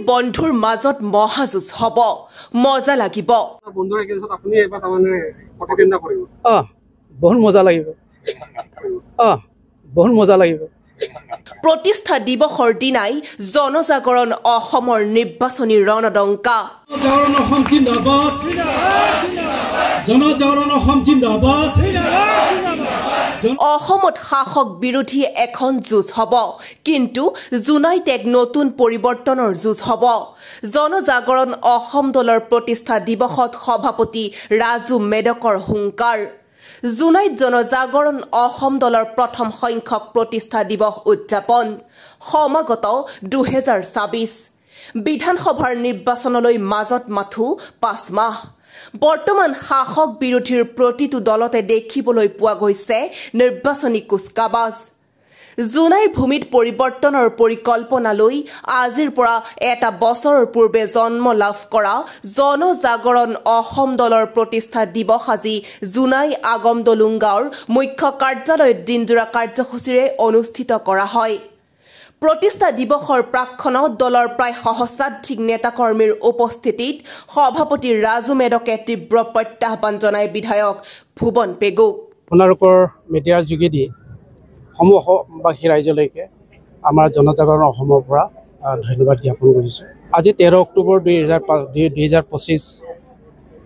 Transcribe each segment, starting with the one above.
বন্ধুৰ মাজত মহাযুঁজ হ'ব, মজা লাগিব। বহুত মজা লাগিব, বহুত মজা লাগিব। প্ৰতিষ্ঠা দিৱসৰ দিনাই জনজাগৰণ অসমৰ নিৰ্বাচনী ৰণদংকা। অসমত শাসক বিৰোধী এখন যুঁজ হ'ব, কিন্তু জুনাইত এক নতুন পৰিৱৰ্তনৰ যুঁজ হ'ব। জনজাগৰণ অসম দলৰ প্ৰতিষ্ঠা দিৱসত সভাপতি ৰাজু মেদকৰ হুংকাৰ। জুনাইত জনজাগৰণ অসম দলৰ প্ৰথম সংখ্যক প্ৰতিষ্ঠা দিৱস উদযাপন। সমাগত 2024 বিধানসভাৰ নিৰ্বাচনলৈ মাজত মাথো 5 মাহ। বৰ্তমান শাসক বিৰোধীৰ প্ৰতিটো দলতে দেখিবলৈ পোৱা গৈছে নিৰ্বাচনী কুচকাৱাজ। জুনাইৰ ভূমিত পৰিৱৰ্তনৰ পৰিকল্পনা লৈ আজিৰ পৰা এটা বছৰৰ পূৰ্বে জন্ম লাভ কৰা জনজাগৰণ অসম দলৰ প্ৰতিষ্ঠা দিৱস আজি জুনাই আগমদলুংগাঁৱৰ মুখ্য কাৰ্যালয়ত দিনজোৰা কাৰ্যসূচীৰে অনুষ্ঠিত কৰা হয়। প্ৰতিষ্ঠা দিৱসৰ প্ৰাক্ষণত দলৰ প্ৰায় সহস্ৰাধিক নেতাকৰ্মীৰ উপস্থিতিত সভাপতি ৰাজু মেদকে তীব্ৰ প্ৰত্যাহ্বান জনায় বিধায়ক ভুৱন পেগুক। আপোনালোকৰ মিডিয়াৰ যোগেদি সমবাসী ৰাইজলৈকে আমাৰ জনজাগৰণ অসমৰ পৰা ধন্যবাদ জ্ঞাপন কৰিছোঁ। আজি 13 অক্টোবৰ 2025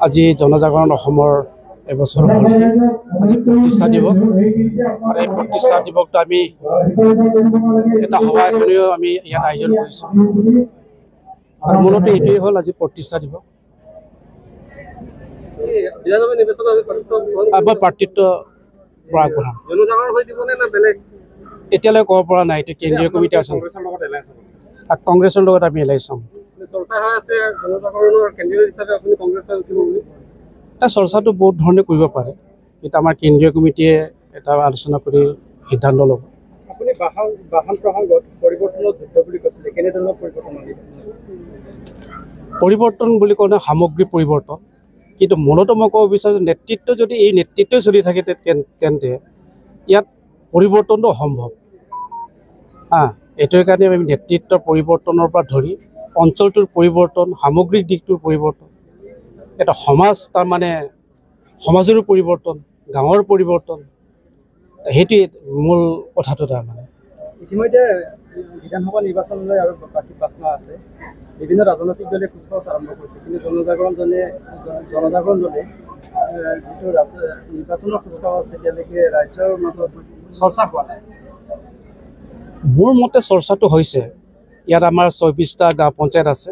আজি জনজাগৰণ অসমৰ এবছৰ হ'ল। আজি প্ৰতিষ্ঠা দিৱস, আৰু এই প্ৰতিষ্ঠা দিৱসটো আমি এটা সভা এখনেও আমি ইয়াত আয়োজন কৰিছোঁ, আৰু মূলতে এইটোৱেই হ'ল আজি প্ৰতিষ্ঠা দিৱস। আমাৰ প্ৰাৰ্থিত্ব আগবঢ়াম, এতিয়ালৈ ক'ব পৰা নাই। এইটো কেন্দ্ৰীয় কমিটি আছে, কংগ্ৰেছৰ লগত আমি এলাই চাম। এটা চৰ্চাটো বহুত ধৰণে কৰিব পাৰে, কিন্তু আমাৰ কেন্দ্ৰীয় কমিটিয়ে এটা আলোচনা কৰি সিদ্ধান্ত ল'ব। আপুনি বাহন প্ৰসংগত পৰিৱৰ্তনৰ যুদ্ধ বুলি কৈছিলে, কেনেধৰণৰ পৰিৱৰ্তন বুলি ক'লে সামগ্ৰিক পৰিৱৰ্তন, কিন্তু মূলত মই ক'ব বিচাৰোঁ নেতৃত্ব যদি এই নেতৃত্বই চলি থাকে তেন্তে ইয়াত পৰিৱৰ্তনটো অসম্ভৱ। এইটোৰ কাৰণে আমি নেতৃত্বৰ পৰিৱৰ্তনৰ পৰা ধৰি অঞ্চলটোৰ পৰিৱৰ্তন, সামগ্ৰিক দিশটোৰ পৰিৱৰ্তন, এটা সমাজ তাৰমানে সমাজৰো পৰিৱৰ্তন, গাঁৱৰ পৰিৱৰ্তন, সেইটোৱে মূল কথাটো। তাৰমানে ইতিমধ্যে বিধানসভা নিৰ্বাচনলৈ আৰু বাকী 5 মাহ আছে। বিভিন্ন ৰাজনৈতিক দলে কুচকাৱাজ আৰম্ভ কৰিছে, কিন্তু জনজাগৰণ দলে যিটো নিৰ্বাচনৰ কুচকাৱাজ এতিয়ালৈকে ৰাজ্যৰ মাজত চৰ্চা হোৱা নাই। মোৰ মতে চৰ্চাটো হৈছে। ইয়াত আমাৰ 24টা গাঁও পঞ্চায়ত আছে,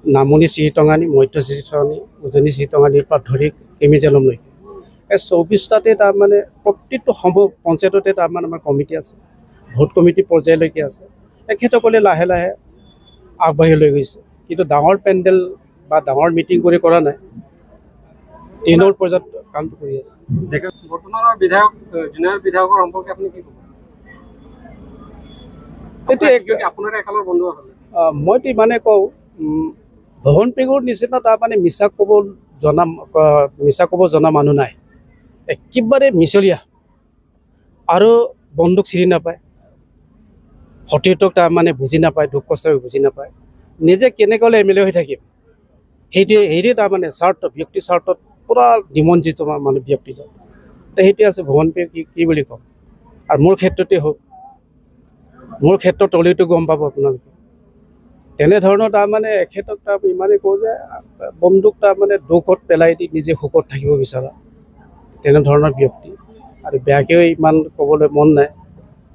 নামনি চিৰিটঙানী, মধ্য চিৰিটঙানী, উজনি চিৰিটঙানীৰ পৰা ধৰি কেমিজেলমলৈকে। এই 24টাতে তাৰমানে প্ৰতিটো পঞ্চায়ততে তাৰমানে আমাৰ কমিটি আছে, ভোট কমিটি পৰ্যায়লৈকে আছে। এখেতসকলে লাহে লাহে আগবাঢ়ি লৈ গৈছে, কিন্তু ডাঙৰ পেণ্ডেল বা ডাঙৰ মিটিং কৰি কৰা নাই, ট্ৰেইনৰ পৰ্যায়ত কামটো কৰি আছে। বৰ্তমানৰ বিধায়কৰ সম্পৰ্কে আপুনি কি ক'ব? মইতো ইমানে কওঁ, ভুৱন পেগুৰ নিচিনা তাৰমানে মিছা ক'ব জনা মানুহ নাই। একেবাৰে মিছলীয়া, আৰু বন্দুক চিনি নাপায়, সতীৰ্থক তাৰমানে বুজি নাপায়, দুখ কষ্ট বুজি নাপায়। নিজে কেনেকৈ হ'লে MLA হৈ থাকিম, সেইটোৱে তাৰমানে স্বাৰ্থ, ব্যক্তি স্বাৰ্থত পূৰা নিমজ্জিত মানুহ ব্যক্তিজন। সেইটোৱে আছে ভুৱন পেগু। কি বুলি ক'ম, আৰু মোৰ ক্ষেত্ৰতে হওক, মোৰ ক্ষেত্ৰত তলিটো গম পাব আপোনালোকে। তেনেধৰণৰ তাৰমানে এখেতক ইমানেই কওঁ যে বন্দুক তাৰমানে দুখত পেলাই দি নিজে সুখত থাকিব বিচৰা তেনেধৰণৰ ব্যক্তি, আৰু বেয়াকেও ইমান ক'বলৈ মন নাই।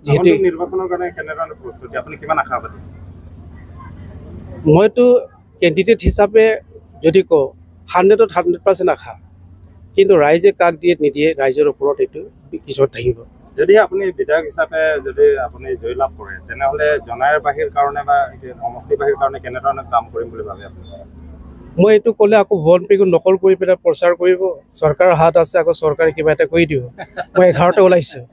যিহেতু নিৰ্বাচনৰ কাৰণে কেনেধৰণৰ প্ৰস্তুতি, আপুনি কিমান আশাবাদী? মইতো কেণ্ডিডেট হিচাপে যদি কওঁ 100% আশা, কিন্তু ৰাইজে কাক দিয়ে নিদিয়ে ৰাইজৰ ওপৰত এইটো কিছুমান থাকিব। যদি আপুনি বিধায়ক হিচাপে যদি আপুনি জয়লাভ কৰে, তেনেহ'লে জনাইবাসীৰ কাৰণে বা সমষ্টিবাসীৰ কাৰণে কেনেধৰণে কাম কৰিম বুলি ভাবে আপুনি? মই এইটো ক'লে আকৌ ভুৱন পেগু নকল কৰি পেলাই প্ৰচাৰ কৰিব, চৰকাৰৰ হাত আছে, আকৌ চৰকাৰে কিবা এটা কৰি দিব। মই 11তে ওলাইছোঁ।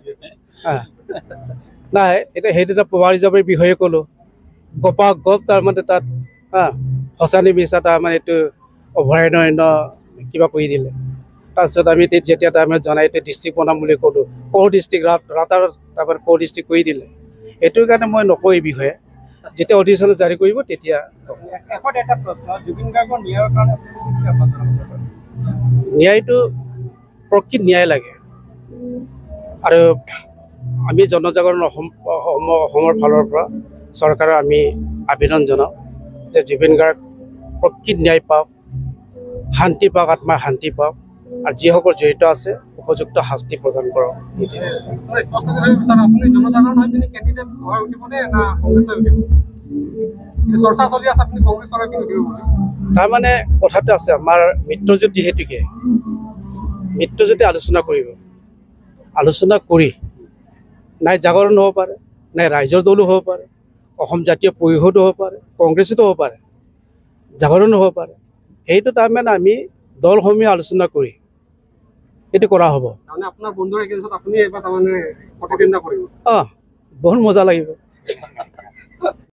নাই, এতিয়া সেইটো এটা পলাৰিজমৰ বিষয়ে ক'লোঁ, গপ তাৰমানে তাত সঁচানি মিছা তাৰমানে এইটো অভয়াৰণ্য কিবা কৰি দিলে। তাৰপিছত আমি যেতিয়া তাৰমানে জনাই ডিষ্ট্ৰিক্ট বনাম বুলি ক'লোঁ, ডিষ্ট্ৰিক্ট তাৰমানে ডিষ্ট্ৰিক্ট কৰি দিলে। এইটোৰ কাৰণে মই নকওঁ এই বিষয়ে। যেতিয়া অধিৱেশন জাৰি কৰিব তেতিয়া শেষত এটা প্ৰশ্ন, জুবিন গাৰ্গৰ ন্যায়ৰ কাৰণে আপুনি কি আহ্বান জনাব? ন্যায়টো প্ৰকৃত ন্যায় লাগে আৰু আমি জনজাগৰণ অসমৰ ফালৰ পৰা চৰকাৰৰ আমি আবেদন জনাওঁ যে জুবিন গাৰ্গ প্ৰকৃত ন্যায় পাওক, শান্তি পাওক, আত্মাৰ শান্তি পাওক, আৰু যিসকল জড়িত আছে উপযুক্ত শাস্তি প্ৰদান কৰক। আপুনি জনজাগৰণ হৈ পিনি কেণ্ডিডেট হৈ উঠিবনে না কংগ্ৰেছ হৈ উঠিব? চৰ্চা চলি আছে আপুনি কংগ্ৰেছ হৈ পিনি উঠিব বুলি। তাৰমানে কথাটো আছে, আমাৰ মিত্ৰজোঁট যিহেতুকে মিত্ৰজোঁটে আলোচনা কৰিব, আলোচনা কৰি নাই জাগৰণ হ'ব পাৰে, নাই ৰাইজৰ দলো হ'ব পাৰে, অসম জাতীয় পৰিষদো হ'ব পাৰে, কংগ্ৰেছতো হ'ব পাৰে, জাগৰণো হ'ব পাৰে। সেইটো তাৰমানে আমি দলসমূহে আলোচনা কৰি এইটো কৰা হ'ব। তাৰমানে আপোনাৰ বন্ধুৰ এগেইনষ্টত আপুনি এইবাৰ তাৰমানে প্ৰতিদ্বন্দ্বিতা কৰিব? বহুত মজা লাগিব।